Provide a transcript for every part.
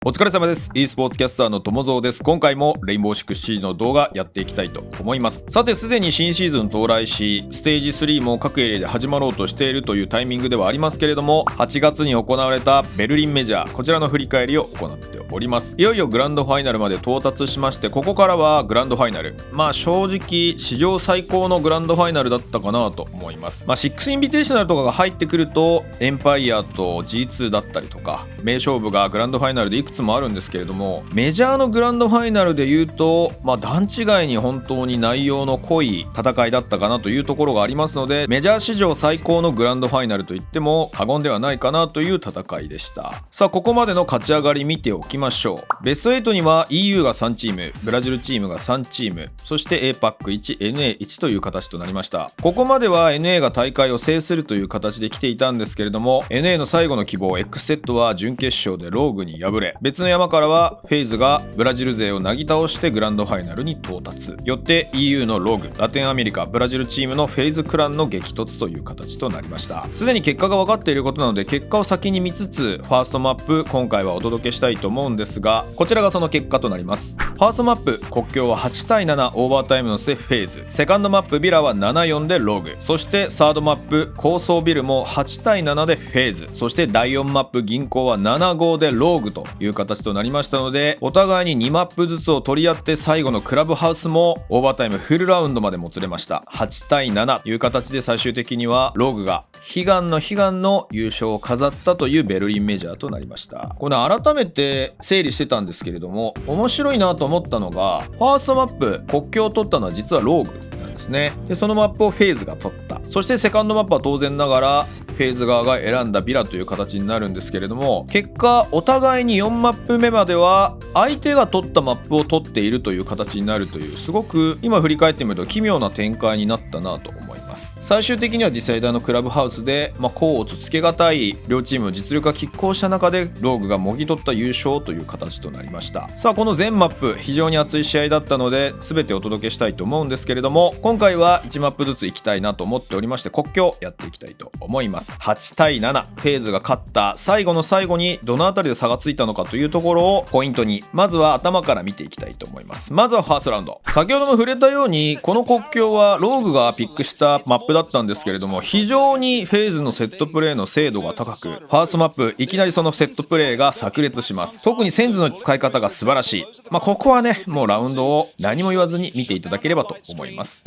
お疲れ様です。esports キャスターのともぞうです。今回もレインボーシックスシージの動画やっていきたいと思います。さて、すでに新シーズン到来し、ステージ3も各エリアで始まろうとしているというタイミングではありますけれども、8月に行われたベルリンメジャー、こちらの振り返りを行っております。いよいよグランドファイナルまで到達しまして、ここからはグランドファイナル。正直、史上最高のグランドファイナルだったかなと思います。6インビテーショナルとかが入ってくると、エンパイアと G2 だったりとか、名勝負がグランドファイナルでいくつもあるんですけれども、メジャーのグランドファイナルで言うと、段違いに本当に内容の濃い戦いだったかなというところがありますので、メジャー史上最高のグランドファイナルといっても過言ではないかなという戦いでした。さあ、ここまでの勝ち上がり見ておきましょう。ベスト8には EU が3チーム、ブラジルチームが3チーム、そして APAC1、NA1 という形となりました。ここまでは NA が大会を制するという形で来ていたんですけれども、NA の最後の希望 X セットは準決勝でローグに敗れ、別の山からはFaZeがブラジル勢をなぎ倒してグランドファイナルに到達。よって EU のローグ、ラテンアメリカ、ブラジルチームのFaZeクランの激突という形となりました。すでに結果が分かっていることなので、結果を先に見つつファーストマップ今回はお届けしたいと思うんですが、こちらがその結果となります。ファーストマップ国境は8対7オーバータイムの末FaZe、セカンドマップビラは 7-4 でローグ、そしてサードマップ高層ビルも8対7でFaZe、そして第4マップ銀行は 7-5 でローグという形となりましたので、お互いに2マップずつを取り合って、最後のクラブハウスもオーバータイムフルラウンドまでもつれました。8対7という形で最終的にはローグが悲願の優勝を飾ったというベルリンメジャーとなりました。これ改めて整理してたんですけれども、面白いなと思ったのが、ファーストマップ国境を取ったのは実はローグなんですね。でそのマップをFaZeが取った。そしてセカンドマップは当然ながらFaZe側が選んだビラという形になるんですけれども、結果お互いに4マップ目までは相手が取ったマップを取っているという形になるという、すごく今振り返ってみると奇妙な展開になったなと思います。最終的にはディサイダーのクラブハウスで、甲乙つけがたい両チームの実力が拮抗した中でローグがもぎ取った優勝という形となりました。さあ、この全マップ非常に熱い試合だったので全てお届けしたいと思うんですけれども、今回は1マップずついきたいなと思っておりまして、国境やっていきたいと思います。8対7FaZeが勝った最後の最後にどのあたりで差がついたのかというところをポイントに、まずは頭から見ていきたいと思います。まずはファーストラウンド、先ほども触れたようにこの国境はローグがピックしたマップだったんですけれども、非常にFaZeのセットプレーの精度が高く、ファーストマップいきなりそのセットプレーが炸裂します。特にセンズの使い方が素晴らしい。ここはね、もうラウンドを何も言わずに見ていただければと思います。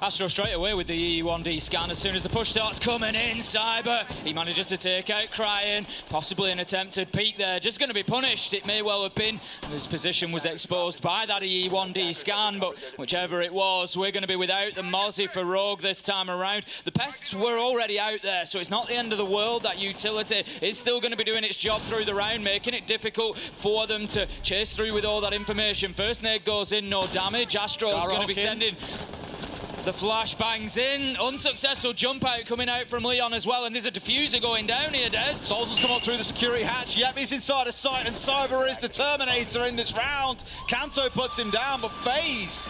Astro straight away with the E1D scan as soon as the push starts coming in. Cyber, he manages to take out Crying, possibly an attempted peek there, just going to be punished. It may well have been. His position was exposed by that E1D scan, but whichever it was, we're going to be without the Mozzie for Rogue this time around. The Pests were already out there, so it's not the end of the world. That utility is still going to be doing its job through the round, making it difficult for them to chase through with all that information. First nade goes in, no damage. Astro's going to be sending... The flash bangs in, unsuccessful jump out coming out from Leon as well, and there's a diffuser going down here, Des. Souls has come up through the security hatch. Yep, he's inside a sight, and Cyber is the Terminator in this round. Kanto puts him down, but FaZe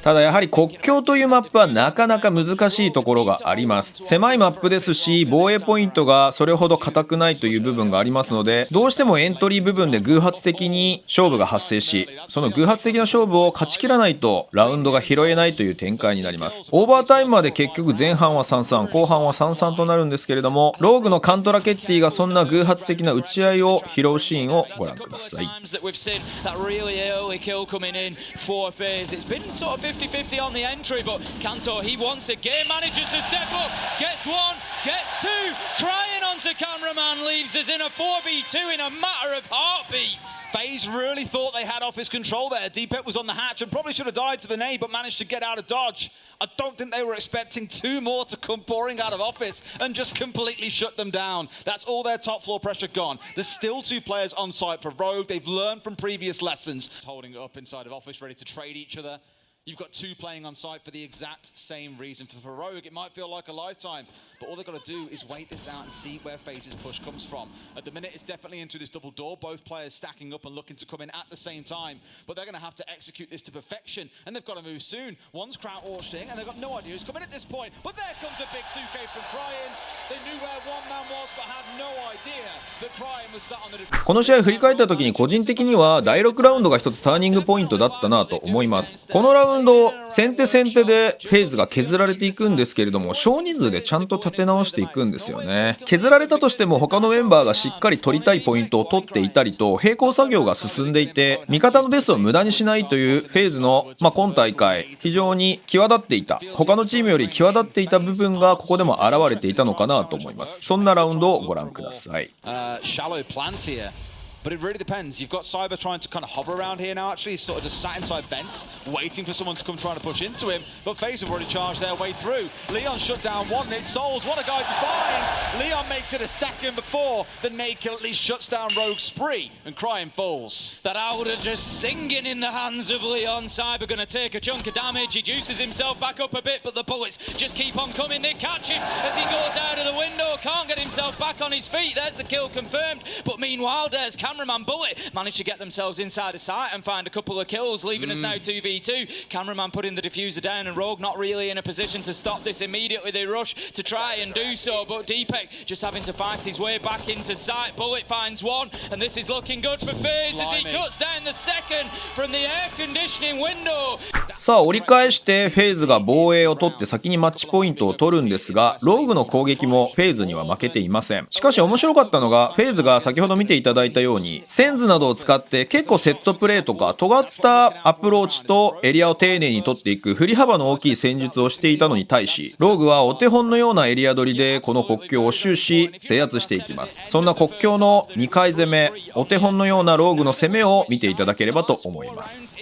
ただやはり国境というマップはなかなか難しいところがあります。狭いマップですし、防衛ポイントがそれほど硬くないという部分がありますので、どうしてもエントリー部分で偶発的に勝負が発生し、その偶発的な勝負を勝ち切らないとラウンドが拾えないという展開になります。オーバータイムまで結局前半は 3-3、後半は 3-3 となるんですけれども、ローグのカントラケッティがそんな偶発的な打ち合いを拾うシーンをご覧ください。It's been sort of 50-50 on the entry, but Kanto, he once again manages to step up, gets one, gets two, Crying onto cameraman, leaves us in a 4v2 in a matter of heartbeats. FaZe really thought they had office control there. Deepet was on the hatch and probably should have died to the nade, but managed to get out of dodge. I don't think they were expecting two more to come pouring out of office and just completely shut them down. That's all their top floor pressure gone. There's still two players on site for Rogue. They've learned from previous lessons. Holding it up inside of office, ready to trade each other. You've got two playing on site for the exact same reason. For Rogue, it might feel like a lifetime, but all they've got to do is wait this out and see where FaZe's push comes from. At the minute, it's definitely into this double door, both players stacking up and looking to come in at the same time, but they're going to have to execute this to perfection, and they've got to move soon. One's crowd watching, and they've got no idea who's coming at this point, but there comes a big 2K from Cryin. They knew where one man was, but had no idea that Cryin was sat on the defense. この試合振り返った時に個人的には第6ラウンドが一つターニングポイントだったなと思います。このラウンド先手先手でフェーズが削られていくんですけれども、少人数でちゃんと立て直していくんですよね。削られたとしても他のメンバーがしっかり取りたいポイントを取っていたりと並行作業が進んでいて、味方のデスを無駄にしないというフェーズの、今大会非常に際立っていた、他のチームより際立っていた部分がここでも現れていたのかなと思います。そんなラウンドをご覧ください。Shallow plans here. But it really depends. You've got Cyber trying to kind of hover around here now. Actually, he's sort of just sat inside vents, waiting for someone to come trying to push into him. But FaZe have already charged their way through. Leon shut down one. It's Souls. What a guy to find. Leon makes it a second before the nade kill at least shuts down Rogue's spree. And Cryin falls. That Aura just singing in the hands of Leon. Cyber going to take a chunk of damage. He juices himself back up a bit, but the bullets just keep on coming. They catch him as he goes out of the window. Can't get himself back on his feet. There's the kill confirmed. But meanwhile, there's Cameraman Bullet managed to get themselves inside a site and find a couple of kills, leaving us now 2v2. Cameraman putting the diffuser down, and Rogue not really in a position to stop this immediately. They rush to try and do so, but Deepek just having to fight his way back into sight. Bullet finds one, and this is looking good for FaZe as he cuts down the second from the air conditioning window. さあ折り返してフェーズが防衛を取って先にマッチポイントを取るんですが、ローグの攻撃もフェーズには負けていません。しかし面白かったのが、フェーズが先ほど見ていただいたようにセンズなどを使って結構セットプレーとか尖ったアプローチとエリアを丁寧に取っていく振り幅の大きい戦術をしていたのに対し、ローグはお手本のようなエリア取りでこの国境を終始制圧していきます。そんな国境の2回攻め、お手本のようなローグの攻めを見ていただければと思います。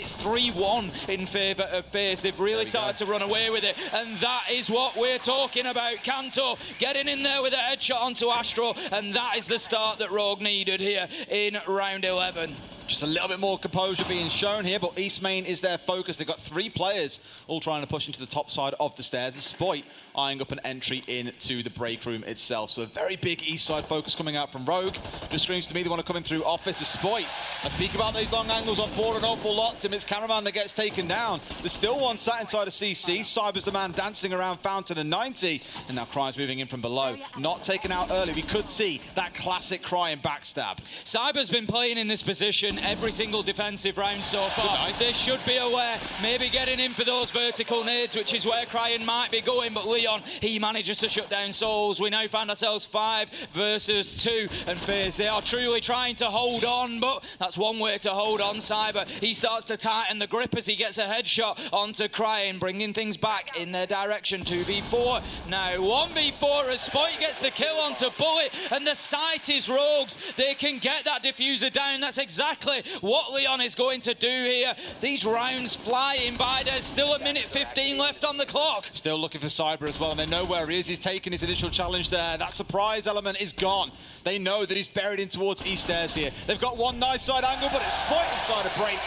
FaZe. They've really started to run away with it, and that is what we're talking about. Kanto getting in there with a headshot onto Astro, and that is the start that Rogue needed here in round 11. Just a little bit more composure being shown here, but East Main is their focus. They've got three players all trying to push into the top side of the stairs. It's Spoit eyeing up an entry into the break room itself. So a very big east side focus coming out from Rogue. Just screams to me they want to come in through office as Spoit. I speak about those long angles on board an awful lot. Tim, it's Cameraman that gets taken down. There's still one sat inside of CC. Cyber's the man dancing around Fountain and 90. And now Cryi's moving in from below. Not taken out early. We could see that classic Cryin backstab. Cyber's been playing in this position every single defensive round so far. They should be aware, maybe getting in for those vertical nades, which is where Cryin might be going, but Leon, he manages to shut down Souls. We now find ourselves 5 versus 2, and FaZe, they are truly trying to hold on, but that's one way to hold on. Cyber, he starts to tighten the grip as he gets a headshot onto Cryin, bringing things back in their direction. 2v4, now 1v4 as Spoit gets the kill onto Bullet, and the site is Rogues. They can get that diffuser down. That's exactly what Leon is going to do here. These rounds flying by. There's still a minute 15 left on the clock. Still looking for Cyber as well, and they know where he is. He's taken his initial challenge there. That surprise element is gone. They know that he's buried in towards east stairs here. They've got one nice side angle, but it's Spoit inside a break.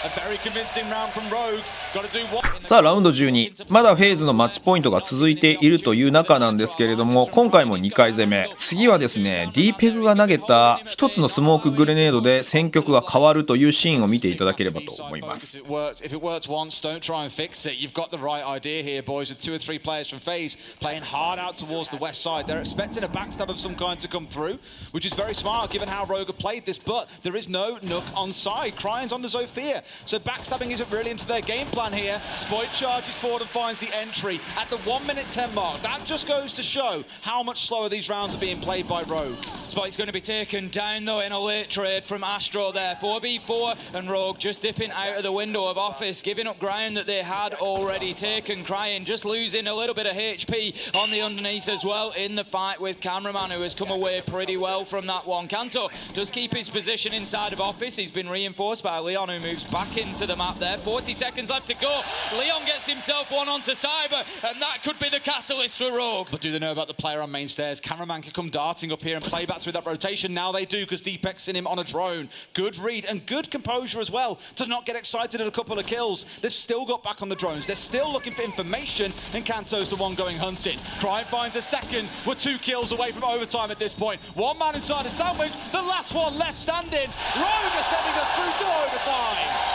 A very convincing round from Rogue. Got to do what? さあラウンド12、まだフェーズのマッチポイントが続いているという中なんですけれども、今回も2回攻め、次はですね D ペグが投げた一つのスモークグレネードで戦局が変わるというシーンを見ていただければと思います。 If it works once, don't try and fix it. You've got the right idea here, boys, with 2 or 3 players from FaZe playing hard out towards the west side. They're expecting a backstab of some kind to come through, which is very smart given how Rogue have played this, but there is no Nook on side. Cryi's on the Zofia, so backstabbing isn't really into their game plan here. Spoit charges forward and finds the entry at the 1 minute 10 mark. That just goes to show how much slower these rounds are being played by Rogue. Spoit's going to be taken down though in a late trade from Astro there. 4v4 and Rogue just dipping out of the window of office, giving up ground that they had already taken. Cryin just losing a little bit of HP on the underneath as well in the fight with Cameraman, who has come away pretty well from that one. Kanto does keep his position inside of office. He's been reinforced by Leon, who moves back back into the map there. 40 seconds left to go. Leon gets himself one onto Cyber, and that could be the catalyst for Rogue. But do they know about the player on main stairs? Cameraman can come darting up here and play back through that rotation. Now they do, because Deepek's in him on a drone. Good read and good composure as well to not get excited at a couple of kills. They've still got back on the drones. They're still looking for information, and Kanto's the one going hunting. Crime finds a second. We're 2 kills away from overtime at this point. One man inside a sandwich, the last one left standing. Rogue are sending us through to overtime.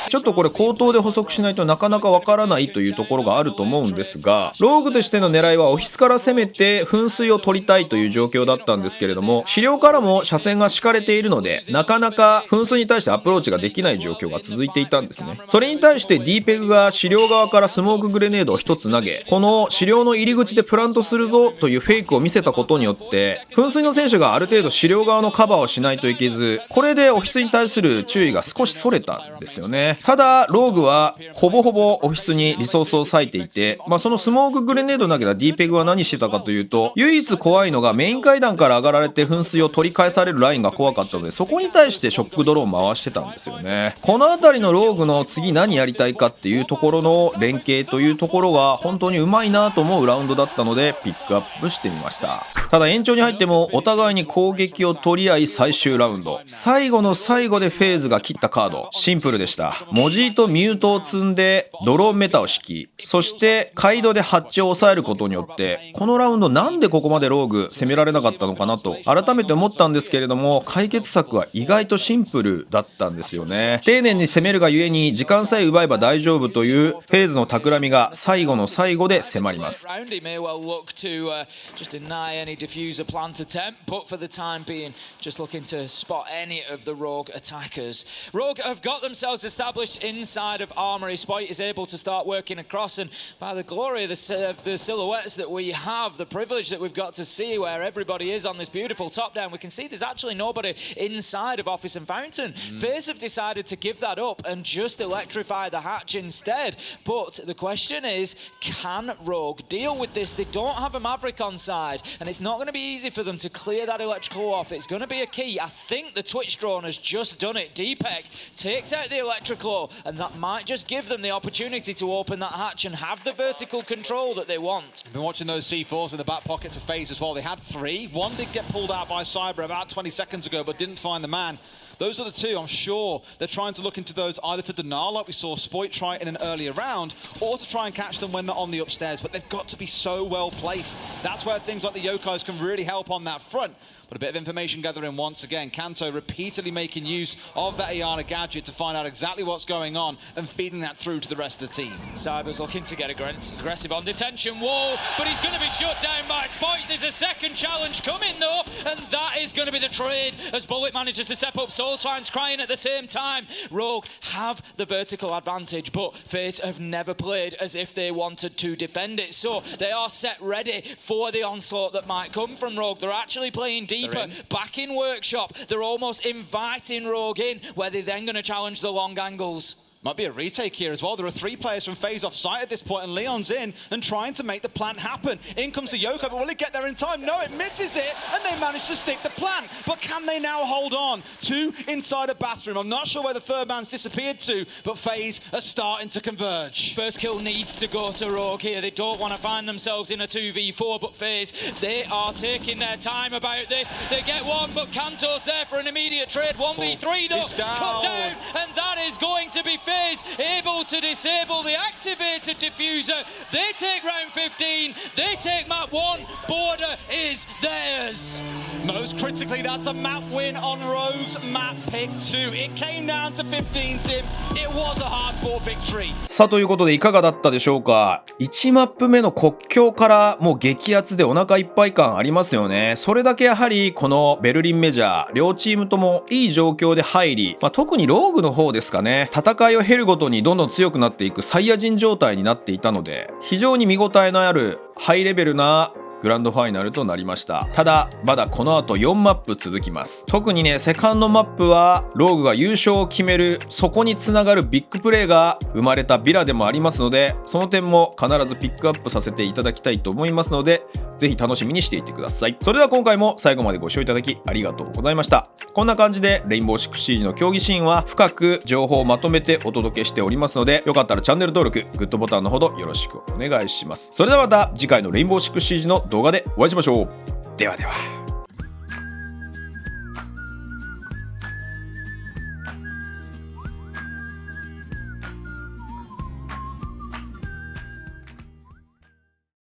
ちょっとこれ口頭で補足しないとなかなかわからないというところがあると思うんですが、ローグとしての狙いはオフィスから攻めて噴水を取りたいという状況だったんですけれども、資料からも車線が敷かれているので、なかなか噴水に対してアプローチができない状況が続いていたんですね。それに対して D ペグが資料側からスモークグレネードを1つ投げ、この資料の入り口でプラントするぞというフェイクを見せたことによって、噴水の選手がある程度資料側のカバーをしないといけず、これでオフィスに対する注意が少し逸れたんですよね。ただローグはほぼほぼオフィスにリソースを割いていて、そのスモークグレネード投げた D ペグは何してたかというと、唯一怖いのがメイン階段から上がられて噴水を取り返されるラインが怖かったので、そこに対してショックドローンを回してたんですよね。このあたりのローグの次何やりたいかっていうところの連携というところが本当にうまいなと思うラウンドだったのでピックアップしてみました。ただ延長に入ってもお互いに攻撃を取り合い最終ラウンド、最後の最後でフェーズが切ったカード、シンプルでした。文字とミュートを積んでドローンメタを敷き、そしてカイドでハッチを抑えることによってこのラウンドなんでここまでローグ攻められなかったのかなと改めて思ったんですけれども、解決策は意外とシンプルだったんですよね。丁寧に攻めるがゆえに時間さえ奪えば大丈夫というフェーズの企みが最後の最後で迫ります。Rogue have got themselves established inside of Armory. Spoit is able to start working across, and by the glory of the silhouettes that we have, the privilege that we've got to see where everybody is on this beautiful top down, we can see there's actually nobody inside of Office and Fountain. FaZe have decided to give that up and just electrify the hatch instead. But the question is, can Rogue deal with this? They don't have a Maverick on side, and it's not going to be easy for them to clear that electrical off. It's going to be a key. I think the Twitch drone has just done it. Deepek takes out the electrical, and that might just give them the opportunity to open that hatch and have the vertical control that they want. I've been watching those C4s in the back pockets of FaZe as well. They had 3. One did get pulled out by Cyber about 20 seconds ago, but didn't find the man. Those are the 2. I'm sure they're trying to look into those either for denial, like we saw Spoit try in an earlier round, or to try and catch them when they're on the upstairs. But they've got to be so well placed. That's where things like the Yokais can really help on that front. But a bit of information gathering once again. Kanto repeatedly making use of that Iana gadget to find out exactly what's going on and feeding that through to the rest of the team. Cyber's looking to get aggressive on detention wall, but he's going to be shut down by Spoit. There's a second challenge coming though, and that is going to be the trade as Bullet manages to step up. Soulswine's crying at the same time. Rogue have the vertical advantage, but FaZe have never played as if they wanted to defend it. So they are set ready for the onslaught that might come from Rogue. They're actually playing deeper, back in Workshop. They're almost inviting Rogue in, where they're then going to challenge the long angles. Might be a retake here as well. There are 3 players from FaZe off site at this point, and Leon's in and trying to make the plant happen. In comes the Yoko, but will it get there in time? No, it misses it, and they manage to stick the plant. But can they now hold on? 2 inside a bathroom. I'm not sure where the third man's disappeared to, but FaZe are starting to converge. First kill needs to go to Rogue here. They don't want to find themselves in a 2v4, but FaZe, they are taking their time about this. They get one, but Kanto's there for an immediate trade. 1v3 though, cut down, and that is going to be FaZe able to disable the activated diffuser. They take round 15, they take map 1, border is theirs. Most critically, that's a map win on Rogue's map pick 2. It came down to 15, Tim. It was a hard-fought victory. さあということでいかがだったでしょうか。1マップ目の国境からもう激アツでお腹いっぱい感ありますよね。それだけやはりこのベルリンメジャー両チームともいい状況で入り、特にローグの方ですかね、戦いを経るごとにどんどん強くなっていくサイヤ人状態になっていたので、非常に見応えのあるハイレベルなグランドファイナルとなりました。ただまだこの後4マップ続きます。特にねセカンドマップはローグが優勝を決める、そこにつながるビッグプレーが生まれたビラでもありますので、その点も必ずピックアップさせていただきたいと思いますので、ぜひ楽しみにしていてください。それでは今回も最後までご視聴いただきありがとうございました。こんな感じでレインボーシックスシージの競技シーンは深く情報をまとめてお届けしておりますので、よかったらチャンネル登録、グッドボタンのほどよろしくお願いします。それではまた次回のレインボーシックスシージの動画でお会いしましょう。ではでは。